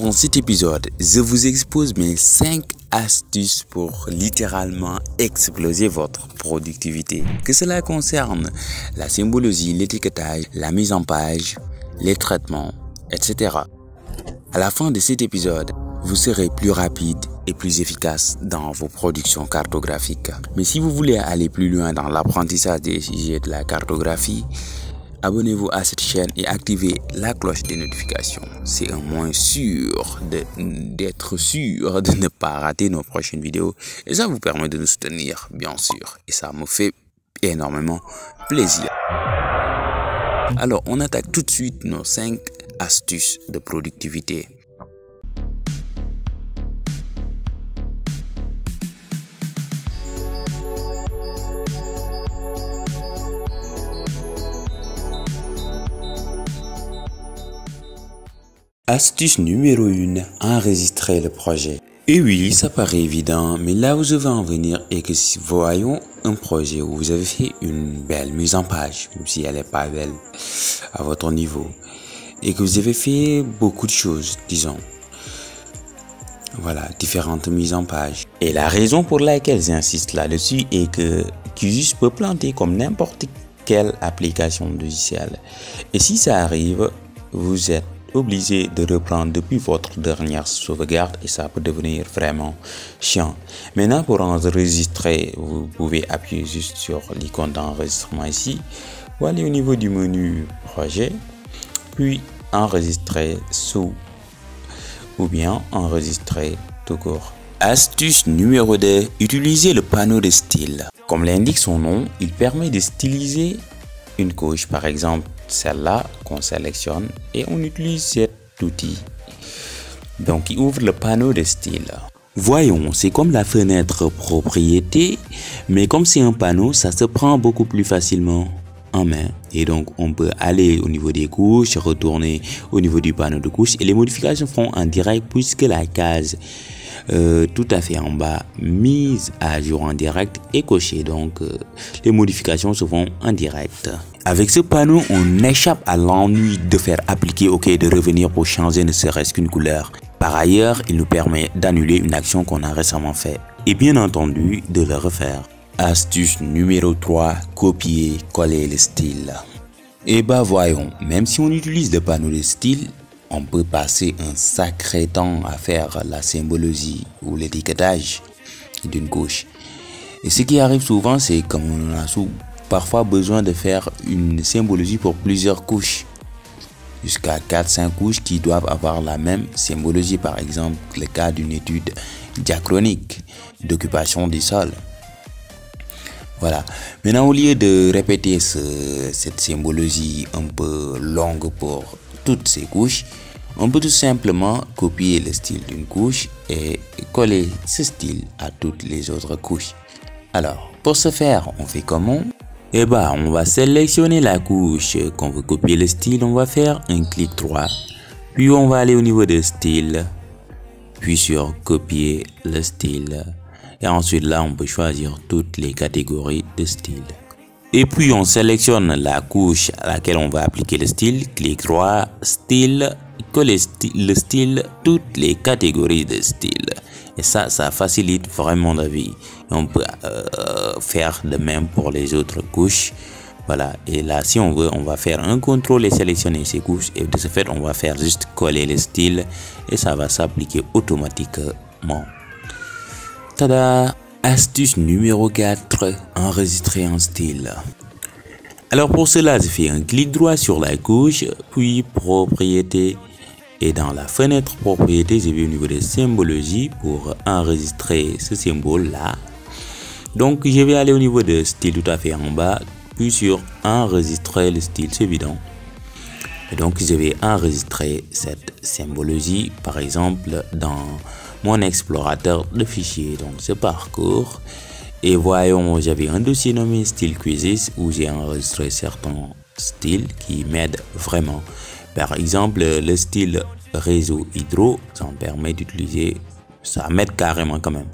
Dans cet épisode, je vous expose mes 5 astuces pour littéralement exploser votre productivité. Que cela concerne la symbologie, l'étiquetage, la mise en page, les traitements, etc. À la fin de cet épisode, vous serez plus rapide et plus efficace dans vos productions cartographiques. Mais si vous voulez aller plus loin dans l'apprentissage des sujets de la cartographie, abonnez-vous à cette chaîne et activez la cloche des notifications. C'est un moyen sûr d'être sûr de ne pas rater nos prochaines vidéos. Et ça vous permet de nous soutenir, bien sûr. Et ça me fait énormément plaisir. Alors, on attaque tout de suite nos 5 astuces de productivité. Astuce numéro 1, enregistrer le projet. Et oui, ça paraît évident, mais là où je veux en venir est que si voyons un projet où vous avez fait une belle mise en page, même si elle n'est pas belle à votre niveau, et que vous avez fait beaucoup de choses, disons, voilà, différentes mises en page. Et la raison pour laquelle j'insiste là-dessus est que QGIS peut planter comme n'importe quelle application logicielle. Et si ça arrive, vous êtes obligé de reprendre depuis votre dernière sauvegarde et ça peut devenir vraiment chiant. Maintenant, pour enregistrer, vous pouvez appuyer juste sur l'icône d'enregistrement ici. Vous allez au niveau du menu projet, puis enregistrer sous ou bien enregistrer tout court. Astuce numéro 2, utilisez le panneau de style. Comme l'indique son nom, il permet de styliser une couche, par exemple celle-là qu'on sélectionne et on utilise cet outil. Donc il ouvre le panneau de style. Voyons, c'est comme la fenêtre propriété, mais comme c'est un panneau, ça se prend beaucoup plus facilement en main. Et donc on peut aller au niveau des couches, retourner au niveau du panneau de couche et les modifications font en direct puisque la case tout à fait en bas, mise à jour en direct et cochée. Donc les modifications se font en direct. Avec ce panneau, on échappe à l'ennui de faire appliquer OK et de revenir pour changer ne serait-ce qu'une couleur. Par ailleurs, il nous permet d'annuler une action qu'on a récemment faite et bien entendu de le refaire. Astuce numéro 3, copier, coller le style. Et bah voyons, même si on utilise le panneau de style, on peut passer un sacré temps à faire la symbologie ou l'étiquetage d'une couche. Et ce qui arrive souvent, c'est qu'on a parfois besoin de faire une symbologie pour plusieurs couches. Jusqu'à 4-5 couches qui doivent avoir la même symbologie. Par exemple, le cas d'une étude diachronique d'occupation du sol. Voilà. Maintenant, au lieu de répéter cette symbologie un peu longue pour toutes ces couches, on peut tout simplement copier le style d'une couche et coller ce style à toutes les autres couches. Alors, pour ce faire, on fait comment? Eh ben, on va sélectionner la couche qu'on veut copier le style, on va faire un clic droit, puis on va aller au niveau de style, puis sur copier le style. Et ensuite là, on peut choisir toutes les catégories de style. Et puis on sélectionne la couche à laquelle on va appliquer le style, clic droit, style, coller le style, toutes les catégories de style. Et ça facilite vraiment la vie. Et on peut faire de même pour les autres couches. Voilà, et là si on veut, on va faire un contrôle et sélectionner ces couches. Et de ce fait, on va faire juste coller le style et ça va s'appliquer automatiquement. Tada! Astuce numéro 4, enregistrer un style. Alors pour cela, je fais un clic droit sur la couche, puis propriété. Et dans la fenêtre propriété, je vais au niveau de symbologie pour enregistrer ce symbole-là. Donc je vais aller au niveau de style tout à fait en bas, puis sur enregistrer le style, c'est évident. Et donc je vais enregistrer cette symbologie, par exemple, dans mon explorateur de fichiers, donc ce parcours. Et voyons, j'avais un dossier nommé style QGIS où j'ai enregistré certains styles qui m'aident vraiment. Par exemple, le style réseau hydro, ça me permet d'utiliser, ça m'aide carrément quand même.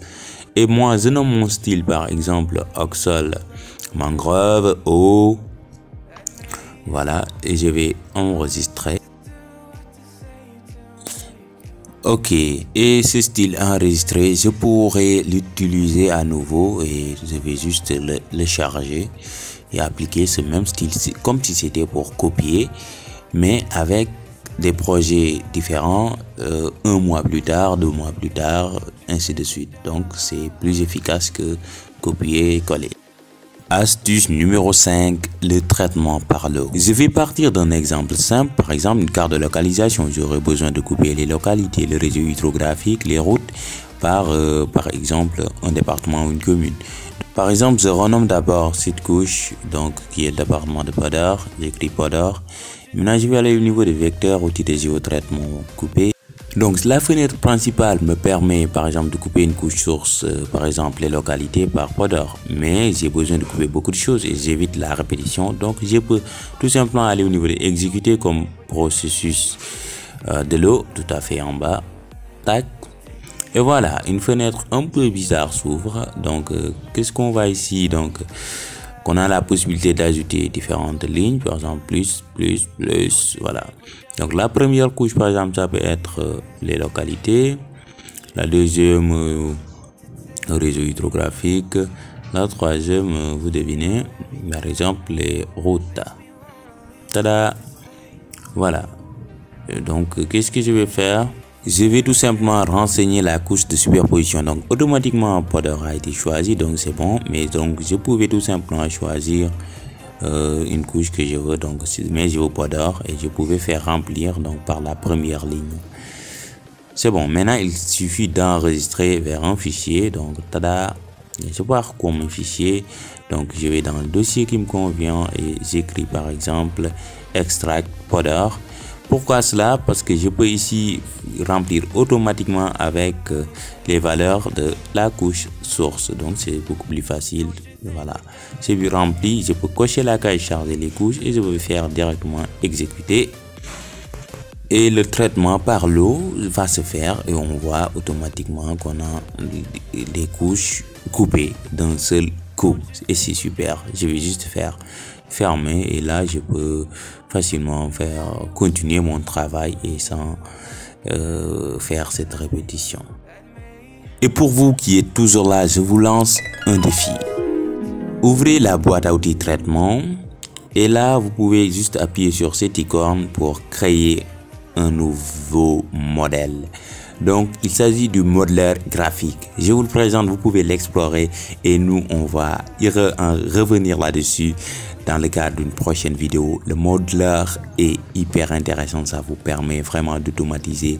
Et moi, je nomme mon style par exemple Oxol, mangrove, eau. Voilà, et je vais enregistrer. Ok, et ce style enregistré, je pourrais l'utiliser à nouveau et je vais juste le charger et appliquer ce même style comme si c'était pour copier, mais avec des projets différents, un mois plus tard, 2 mois plus tard, ainsi de suite. Donc c'est plus efficace que copier et coller. Astuce numéro 5, le traitement par l'eau. Je vais partir d'un exemple simple, par exemple une carte de localisation. J'aurai besoin de couper les localités, le réseau hydrographique, les routes par exemple un département ou une commune. Par exemple, je renomme d'abord cette couche, donc qui est le département de Podor. J'écris Podor. Maintenant, je vais aller au niveau des vecteurs, outils de géotraitement coupé. Donc la fenêtre principale me permet par exemple de couper une couche source, par exemple les localités par Podor, mais j'ai besoin de couper beaucoup de choses et j'évite la répétition, donc je peux tout simplement aller au niveau de exécuter comme processus de l'eau tout à fait en bas, tac, et voilà, une fenêtre un peu bizarre s'ouvre. Donc qu'est-ce qu'on va ici, donc qu'on a la possibilité d'ajouter différentes lignes, par exemple plus, voilà. Donc la première couche par exemple ça peut être les localités, la deuxième réseau hydrographique, la troisième vous devinez, par exemple les routes. Tada, voilà. Donc qu'est-ce que je vais faire? Je vais tout simplement renseigner la couche de superposition. Donc automatiquement Podor a été choisi, donc c'est bon. Mais donc je pouvais tout simplement choisir une couche que je veux. Donc mais je veux Podor et je pouvais faire remplir donc par la première ligne. C'est bon. Maintenant il suffit d'enregistrer vers un fichier. Donc tada, je pars comme un fichier. Donc je vais dans le dossier qui me convient et j'écris par exemple extract Podor. Pourquoi cela? Parce que je peux ici remplir automatiquement avec les valeurs de la couche source. Donc c'est beaucoup plus facile. Voilà, c'est rempli. Je peux cocher la case charger les couches et je peux faire directement exécuter. Et le traitement par l'eau va se faire et on voit automatiquement qu'on a des couches coupées d'un seul coup. Et c'est super. Je vais juste faire fermer et là je peux facilement faire continuer mon travail et sans faire cette répétition. Et pour vous qui êtes toujours là, je vous lance un défi. Ouvrez la boîte à outils traitement et là vous pouvez juste appuyer sur cette icône pour créer un nouveau modèle. Donc il s'agit du modeleur graphique. Je vous le présente, vous pouvez l'explorer et nous on va y revenir là-dessus dans le cadre d'une prochaine vidéo. Le modeleur est hyper intéressant, ça vous permet vraiment d'automatiser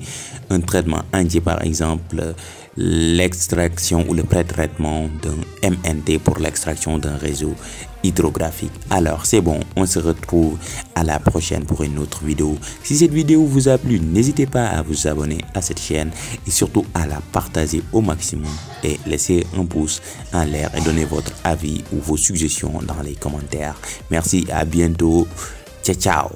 un traitement entier, par exemple l'extraction ou le pré-traitement d'un MNT pour l'extraction d'un réseau hydrographique. Alors c'est bon, on se retrouve à la prochaine pour une autre vidéo. Si cette vidéo vous a plu, n'hésitez pas à vous abonner à cette chaîne et surtout à la partager au maximum et laisser un pouce en l'air et donner votre avis ou vos suggestions dans les commentaires. Merci, à bientôt, ciao ciao.